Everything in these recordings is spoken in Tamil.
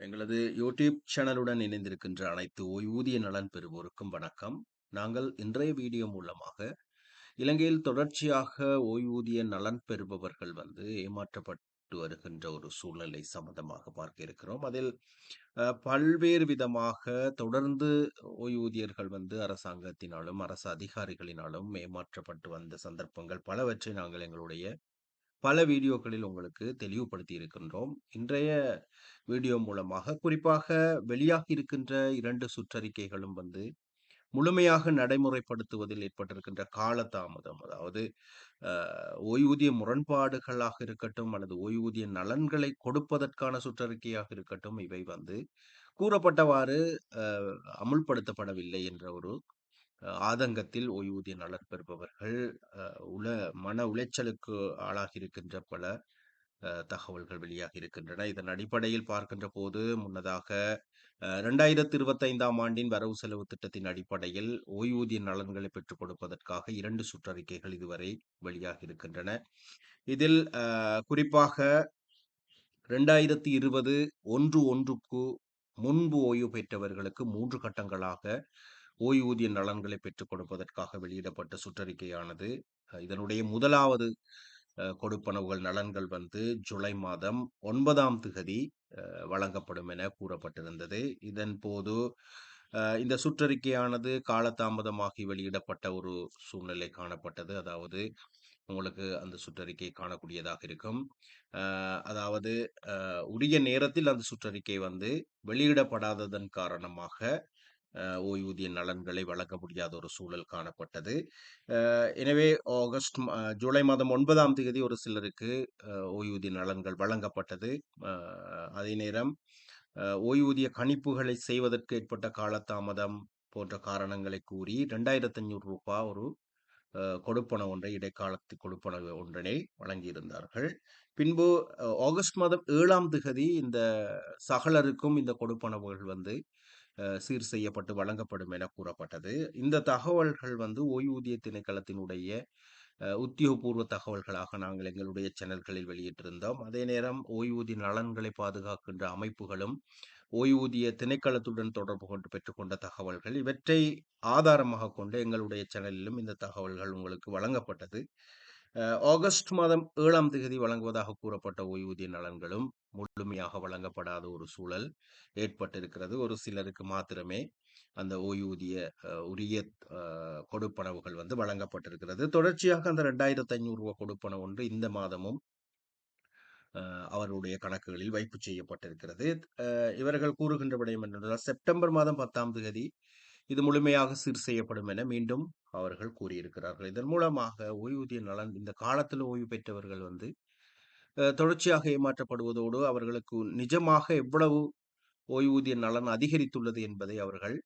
எங்களது யூடியூப் சேனலுடன் இணைந்திருக்கின்ற அனைத்து ஓய்வூதிய நலன் பெறுவோருக்கும் வணக்கம். நாங்கள் இன்றைய வீடியோ மூலமாக இலங்கையில் தொடர்ச்சியாக ஓய்வூதிய நலன் பெறுபவர்கள் ஏமாற்றப்பட்டு வருகின்ற ஒரு சூழ்நிலை சம்பந்தமாக பார்க்க இருக்கிறோம். அதில் பல்வேறு விதமாக தொடர்ந்து ஓய்வூதியர்கள் அரசாங்கத்தினாலும் அரசு அதிகாரிகளினாலும் ஏமாற்றப்பட்டு வந்த சந்தர்ப்பங்கள் பலவற்றை நாங்கள் எங்களுடைய பல வீடியோக்களில் உங்களுக்கு தெளிவுபடுத்தி இருக்கின்றோம். இன்றைய வீடியோ மூலமாக குறிப்பாக வெளியாகி இருக்கின்ற 2 சுற்றறிக்கைகளும் முழுமையாக நடைமுறைப்படுத்துவதில் ஏற்பட்டிருக்கின்ற காலதாமதம், அதாவது ஓய்வூதிய முரண்பாடுகளாக இருக்கட்டும் அல்லது ஓய்வூதிய நலன்களை கொடுப்பதற்கான சுற்றறிக்கையாக இருக்கட்டும், இவை கூறப்பட்டவாறு அமுல்படுத்தப்படவில்லை என்ற ஒரு ஆதங்கத்தில் ஓய்வூதிய நலன் பெறுபவர்கள் உள மன உளைச்சலுக்கு ஆளாகி இருக்கின்ற பல தகவல்கள் வெளியாகி இருக்கின்றன. இதன் அடிப்படையில் பார்க்கின்ற போது முன்னதாக 2025ஆம் ஆண்டின் வரவு செலவு திட்டத்தின் அடிப்படையில் ஓய்வூதிய நலன்களை பெற்றுக் கொடுப்பதற்காக 2 சுற்றறிக்கைகள் இதுவரை வெளியாகி இருக்கின்றன. இதில் குறிப்பாக 2020 1/1க்கு முன்பு ஓய்வு பெற்றவர்களுக்கு 3 கட்டங்களாக ஓய்வூதிய நலன்களை பெற்றுக் கொடுப்பதற்காக வெளியிடப்பட்ட சுற்றறிக்கையானது, இதனுடைய முதலாவது கொடுப்பனவுகள் நலன்கள் ஜூலை மாதம் 9ஆம் திகதி வழங்கப்படும் என கூறப்பட்டிருந்தது. இதன் போது இந்த சுற்றறிக்கையானது காலதாமதமாகி வெளியிடப்பட்ட ஒரு சூழ்நிலை காணப்பட்டது. அதாவது உங்களுக்கு அந்த சுற்றறிக்கை காணக்கூடியதாக இருக்கும். அதாவது உரிய நேரத்தில் அந்த சுற்றறிக்கை வெளியிடப்படாததன் காரணமாக ஓய்வூதிய நலன்களை வழங்க முடியாத ஒரு சூழல் காணப்பட்டது. எனவே ஜூலை மாதம் 9ஆம் தேதி ஒரு சிலருக்கு ஓய்வூதிய நலன்கள் வழங்கப்பட்டது. அதே நேரம் ஓய்வூதிய கணிப்புகளை செய்வதற்கு ஏற்பட்ட காலதாமதம் போன்ற காரணங்களை கூறி ரூ. 2,500 ஒரு கொடுப்பனவு ஒன்றை, இடைக்காலத்து கொடுப்பனவு ஒன்றினை வழங்கியிருந்தார்கள். பின்பு ஆகஸ்ட் மாதம் 7ஆம் திகதி இந்த சகலருக்கும் இந்த கொடுப்பனவுகள் சீர் செய்யப்பட்டு வழங்கப்படும் என கூறப்பட்டது. இந்த தகவல்கள் ஓய்வூதிய திணைக்களத்தினுடைய உத்தியோகபூர்வ தகவல்களாக நாங்கள் எங்களுடைய சேனல்களில் வெளியிட்டிருந்தோம். அதே நேரம் ஓய்வூதிய நலன்களை பாதுகாக்கின்ற அமைப்புகளும் ஓய்வூதிய திணைக்களத்துடன் தொடர்பு கொண்டு பெற்றுக்கொண்ட தகவல்கள், இவற்றை ஆதாரமாக கொண்டு எங்களுடைய சேனலிலும் இந்த தகவல்கள் உங்களுக்கு வழங்கப்பட்டது. ஆகஸ்ட் மாதம் 7ஆம் தேதி வழங்குவதாக கூறப்பட்ட ஓய்வூதிய நலன்களும் முழுமையாக வழங்கப்படாத ஒரு சூழல் ஏற்பட்டிருக்கிறது. ஒரு சிலருக்கு மாத்திரமே அந்த ஓய்வூதிய உரிய கொடுப்பனவுகள் வழங்கப்பட்டிருக்கிறது. தொடர்ச்சியாக அந்த ரூ. 2,500 கொடுப்பனவு ஒன்று இந்த மாதமும் அவருடைய கணக்குகளில் வைப்பு செய்யப்பட்டிருக்கிறது. இவர்கள் கூறுகின்ற விடயம் என்னென்றால், செப்டம்பர் மாதம் 10ஆம் தேதி இது முழுமையாக சீர் செய்யப்படும் என மீண்டும் அவர்கள் கூறியிருக்கிறார்கள். இதன் மூலமாக ஓய்வூதிய நலன், இந்த காலத்தில் ஓய்வு பெற்றவர்கள் தொடர்ச்சியாக ஏமாற்றப்படுவதோடு அவர்களுக்கு நிஜமாக எவ்வளவு ஓய்வூதிய நலன் அதிகரித்துள்ளது என்பதை அவர்கள்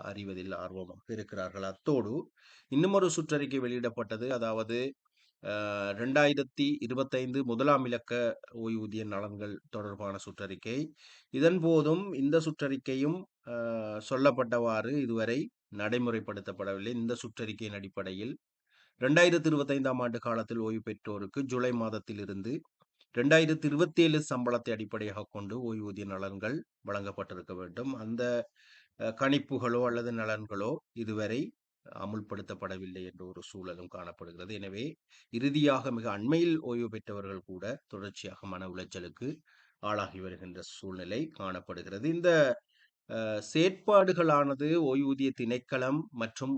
அறிவதில் ஆர்வமாக இருக்கிறார்கள். அத்தோடு இன்னும் ஒரு சுற்றறிக்கை வெளியிடப்பட்டது. அதாவது 2025 முதலாம் இலக்க ஓய்வூதிய நலன்கள் தொடர்பான சுற்றறிக்கை. இதன் போதும் இந்த சுற்றறிக்கையும் சொல்லப்பட்டவாறு இதுவரை நடைமுறைப்படுத்தப்படவில்லை. இந்த சுற்றறிக்கையின் அடிப்படையில் 2025ஆம் ஆண்டு காலத்தில் ஓய்வு பெற்றோருக்கு ஜூலை மாதத்தில் இருந்து 2027 சம்பளத்தை அடிப்படையாக கொண்டு ஓய்வூதிய நலன்கள் வழங்கப்பட்டிருக்க வேண்டும். அந்த கணிப்புகளோ அல்லது நலன்களோ இதுவரை அமுல்படுத்தப்படவில்லை என்ற ஒரு சூழலும் காணப்படுகிறது. எனவே இறுதியாக மிக அண்மையில் ஓய்வு பெற்றவர்கள் கூட தொடர்ச்சியாக மன உளைச்சலுக்கு ஆளாகி வருகின்ற சூழ்நிலை காணப்படுகிறது. இந்த செயற்பாடுகளானது ஓய்வூதிய திணைக்களம் மற்றும்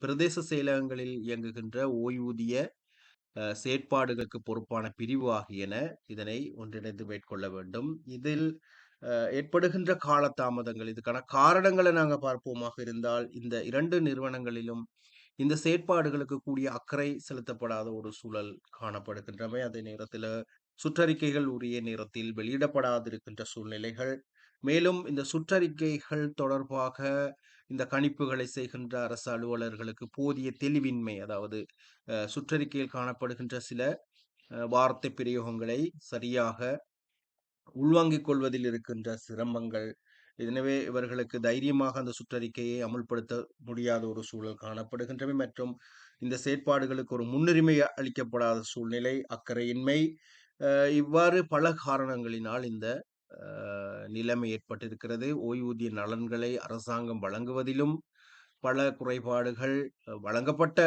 பிரதேச செயலகங்களில் இயங்குகின்ற ஓய்வூதிய செயற்பாடுகளுக்கு பொறுப்பான பிரிவு ஆகியன இதனை ஒன்றிணைந்து மேற்கொள்ள வேண்டும். இதில் ஏற்படுகின்ற காலதாமதங்கள், இதுக்கான காரணங்களை நாங்கள் பார்ப்போமாக இருந்தால், இந்த 2 நிறுவனங்களிலும் இந்த செயற்பாடுகளுக்கு கூடிய அக்கறை செலுத்தப்படாத ஒரு சூழல் காணப்படுகின்றமை. அதே நேரத்தில் சுற்றறிக்கைகள் உரிய நேரத்தில் வெளியிடப்படாதிருக்கின்ற சூழ்நிலைகள், மேலும் இந்த சுற்றறிக்கைகள் தொடர்பாக இந்த கணிப்புகளை செய்கின்ற அரசு அலுவலர்களுக்கு போதிய தெளிவின்மை, அதாவது சுற்றறிக்கையில் காணப்படுகின்ற சில வார்த்தை பிரயோகங்களை சரியாக உள்வாங்கிக் கொள்வதில் இருக்கின்ற சிரமங்கள், எனவே இவர்களுக்கு தைரியமாக அந்த சுற்றறிக்கையை அமுல்படுத்த முடியாத ஒரு சூழல் காணப்படுகின்றன. மற்றும் இந்த செயற்பாடுகளுக்கு ஒரு முன்னுரிமை அளிக்கப்படாத சூழ்நிலை, அக்கறையின்மை, இவ்வாறு பல காரணங்களினால் இந்த நிலைமை ஏற்பட்டிருக்கிறது. ஓய்வூதிய நலன்களை அரசாங்கம் வழங்குவதிலும் பல குறைபாடுகள், வழங்கப்பட்ட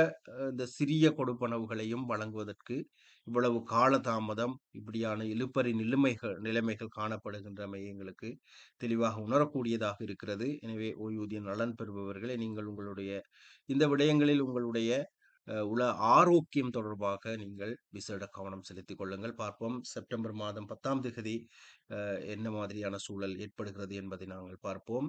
இந்த சிறிய கொடுப்பனவுகளையும் வழங்குவதற்கு இவ்வளவு காலதாமதம், இப்படியான இழுபறி நிலைமைகள் காணப்படுகின்றமை எங்களுக்கு தெளிவாக உணரக்கூடியதாக இருக்கிறது. எனவே ஓய்வூதிய நலன் பெறுபவர்களே, நீங்கள் உங்களுடைய இந்த விடயங்களில் உங்களுடைய உள ஆரோக்கியம் தொடர்பாக நீங்கள் விசேட கவனம் செலுத்திக் கொள்ளுங்கள். பார்ப்போம், செப்டம்பர் மாதம் 10ஆம் தேதி என்ன மாதிரியான சூழல் ஏற்படுகிறது என்பதை நாங்கள் பார்ப்போம்.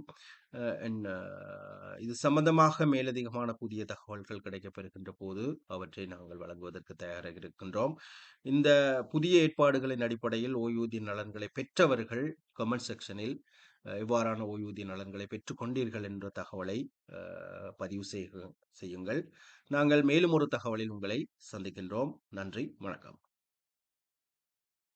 இது சம்பந்தமாக மேலதிகமான புதிய தகவல்கள் கிடைக்கப்பெறுகின்ற போது அவற்றை நாங்கள் வழங்குவதற்கு தயாராக இருக்கின்றோம். இந்த புதிய ஏற்பாடுகளின் அடிப்படையில் ஓய்வூதிய நலன்களை பெற்றவர்கள் கமெண்ட் செக்ஷனில் எவ்வாறான ஓய்வூதிய நலன்களை பெற்றுக்கொண்டீர்கள் என்ற தகவலை பதிவு செய்யுங்கள். நாங்கள் மேலும் ஒரு தகவலில் உங்களை சந்திக்கின்றோம். நன்றி, வணக்கம்.